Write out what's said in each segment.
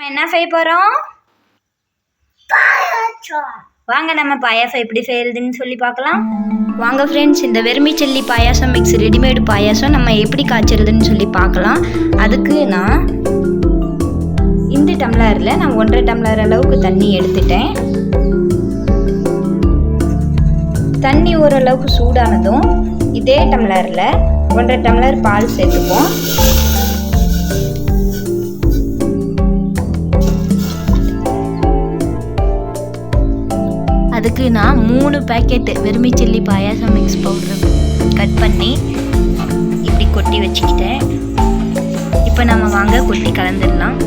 என்ன செய்ய போகிறோம்? வாங்க நம்ம பாயாசம் எப்படி செய்யறதுன்னு சொல்லி பார்க்கலாம். வாங்க ஃப்ரெண்ட்ஸ், இந்த வெறுமிச்சல்லி பாயாசம் மிக்ஸ் ரெடிமேடு பாயாசம் நம்ம எப்படி காய்ச்சறதுன்னு சொல்லி பார்க்கலாம். அதுக்கு நான் இந்த டம்ளரில் நான் 1.5 டம்ளர் அளவுக்கு தண்ணி எடுத்துட்டேன். தண்ணி ஓரளவுக்கு சூடானதும் இதே டம்ளரில் 1.5 டம்ளர் பால் சேர்த்துப்போம். அதுக்கு நான் 3 பேக்கெட் வெறுமிச்சல்லி பாயாசம் மிக்ஸ் பவுடர் கட் பண்ணி இப்படி கொட்டி வச்சுக்கிட்டேன். இப்போ நம்ம வாங்க கொட்டி கலந்துடலாம்.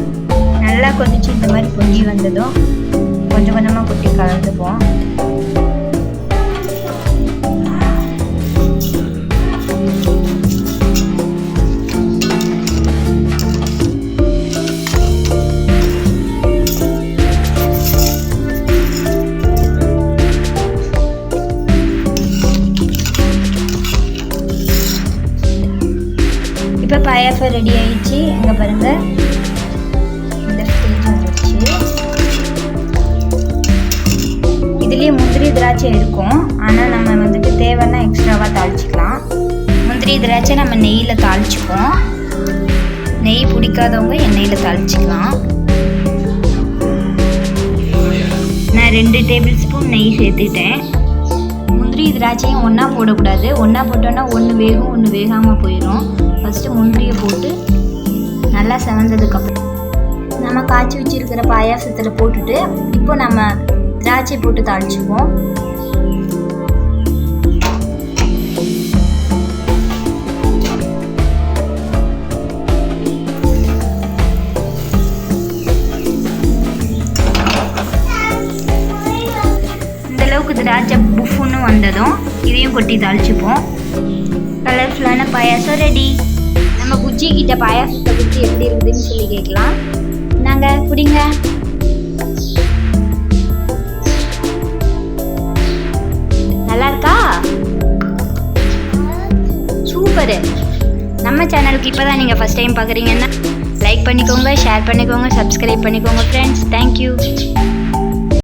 நல்லா கொதிச்சு இந்த மாதிரி பொங்கி வந்ததும் கொஞ்சம் கொஞ்சமாக கொட்டி கலந்துப்போம். இப்போ பாயாசம் ரெடி ஆயிடுச்சு. இங்கே பாருங்கள், இந்த ஸ்டேஜ் வந்துடுச்சு. இதுலேயே முந்திரி திராட்சை இருக்கும், ஆனால் நம்ம வந்துட்டு தேவைன்னா எக்ஸ்ட்ராவாக தாளிச்சிக்கலாம். முந்திரி திராட்சை நம்ம நெய்யில் தாளிச்சுப்போம். நெய் பிடிக்காதவங்க எண்ணெயில் தாளிச்சிக்கலாம். நான் 2 டேபிள் ஸ்பூன் நெய் சேர்த்துட்டேன். முந்திரி திராட்சையும் ஒன்றா போடக்கூடாது. ஒன்றா போட்டோன்னா ஒன்று வேகும் ஒன்று வேகாமல் போயிடும். ஃபஸ்ட்டு முந்திரியை போட்டு நல்லா செவந்ததுக்கப்புறம் நம்ம காய்ச்சி வச்சுருக்கிற பாயாசத்தில் போட்டுட்டு இப்போ நம்ம திராட்சை போட்டு தாளிச்சுப்போம். இந்தளவுக்கு திராட்சை புஃப்னு வந்ததும் இதையும் கொட்டி தாளிச்சுப்போம். கலர்ஃபுல்லான பாயாசம் ரெடி. நம்ம குச்சி கிட்ட பாயாசத்தை குச்சி எப்படி இருக்குதுன்னு சொல்லி கேட்கலாம். நாங்கள் குடிங்க. நல்லா இருக்கா? சூப்பரு. நம்ம சேனலுக்கு இப்போ தான் நீங்கள் ஃபஸ்ட் டைம் பார்க்குறீங்கன்னா லைக் பண்ணிக்கோங்க, ஷேர் பண்ணிக்கோங்க, சப்ஸ்கிரைப் பண்ணிக்கோங்க ஃப்ரெண்ட்ஸ். தேங்க்யூ.